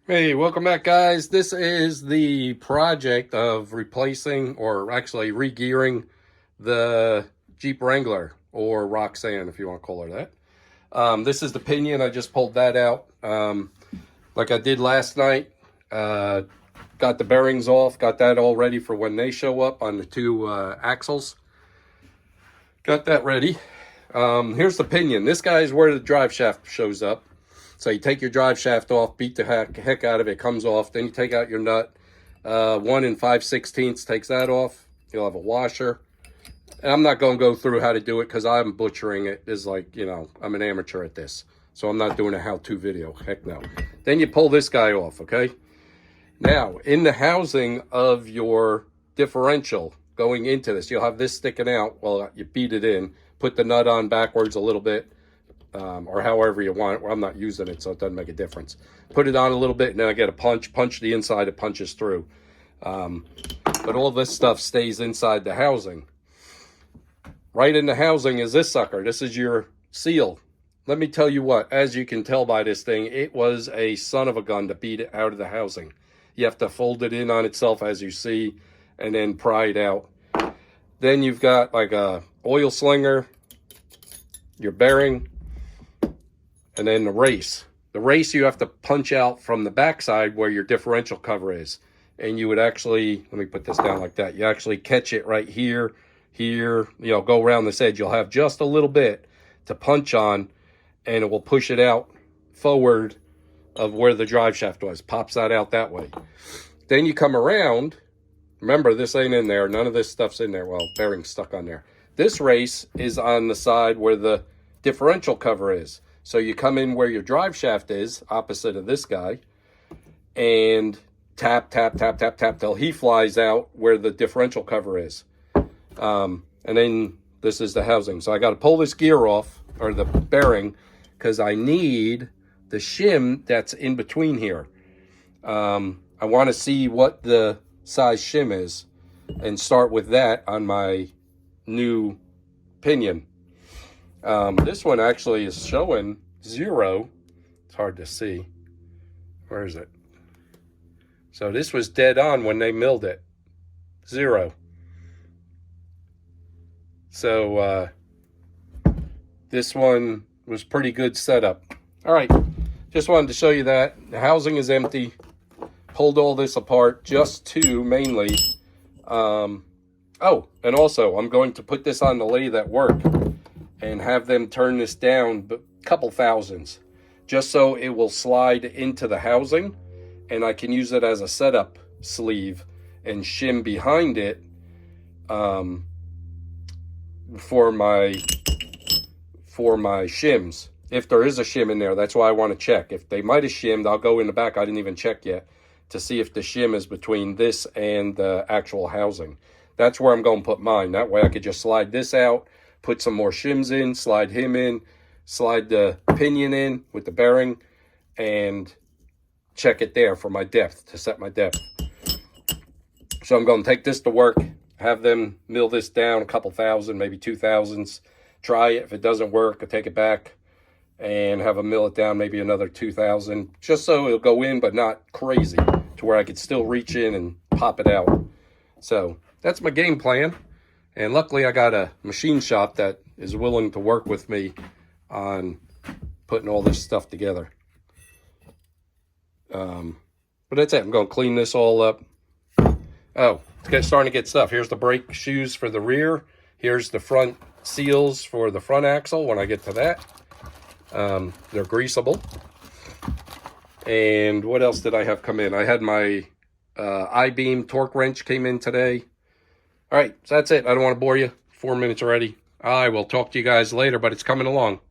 Hey, welcome back, guys. This is the project of replacing, or actually re-gearing, the Jeep Wrangler, or Roxanne, if you want to call her that. This is the pinion. I just pulled that out like I did last night. Got the bearings off, got that all ready for when they show up on the two axles. Got that ready. Here's the pinion. This guy is where the drive shaft shows up. So you take your drive shaft off, beat the heck out of it, comes off. Then you take out your nut. 1 5/16 takes that off. You'll have a washer. And I'm not going to go through how to do it because I'm butchering it. It's like, I'm an amateur at this. So I'm not doing a how-to video. Heck no. Then you pull this guy off, okay? Now, in the housing of your differential going into this, you'll have this sticking out. Well, you beat it in. Put the nut on backwards a little bit. Or however you want it. Well, I'm not using it, so it doesn't make a difference. Put it on a little bit, and then I get a punch the inside, it punches through. But all this stuff stays inside the housing. Right in the housing is this sucker. This is your seal. Let me tell you what, as you can tell by this thing, it was a son of a gun to beat it out of the housing. You have to fold it in on itself, as you see, and then pry it out. Then you've got like a oil slinger, your bearing, and then the race. The race you have to punch out from the backside where your differential cover is. And you would actually, let me put this down like that. You actually catch it right here, go around this edge. You'll have just a little bit to punch on, and it will push it out forward of where the drive shaft was. Pops that out that way. Then you come around. Remember, this ain't in there. None of this stuff's in there. Well, bearing's stuck on there. This race is on the side where the differential cover is. So you come in where your drive shaft is, opposite of this guy, and tap, tap, tap, tap, tap, till he flies out where the differential cover is. And then this is the housing. So I got to pull this gear off, or the bearing, because I need the shim that's in between here. I want to see what the size shim is and start with that on my new pinion. This one actually is showing 0. It's hard to see. Where is it? So this was dead on when they milled it. 0. So this one was pretty good setup. All right, just wanted to show you that. The housing is empty. Pulled all this apart just to mainly... oh, and also I'm going to put this on the lathe at work and have them turn this down a couple thousands, just so it will slide into the housing, and I can use it as a setup sleeve and shim behind it for my shims. If there is a shim in there, that's why I want to check. If they might have shimmed, I'll go in the back. I didn't even check yet to see if the shim is between this and the actual housing. That's where I'm going to put mine. That way I could just slide this out, put some more shims in, slide him in, slide the pinion in with the bearing, and check it there for my depth, to set my depth. So I'm going to take this to work, have them mill this down a couple thousand, maybe 2,000s. Try it. If it doesn't work, I'll take it back and have them mill it down maybe another 2,000, just so it'll go in, but not crazy, to where I could still reach in and pop it out. So that's my game plan. And luckily I got a machine shop that is willing to work with me on putting all this stuff together. But that's it. I'm going to clean this all up. Oh, it's starting to get stuff. Here's the brake shoes for the rear. Here's the front seals for the front axle when I get to that. They're greasable. And what else did I have come in? I had my I-beam torque wrench came in today. All right, so that's it. I don't want to bore you. 4 minutes already. I will talk to you guys later, but it's coming along.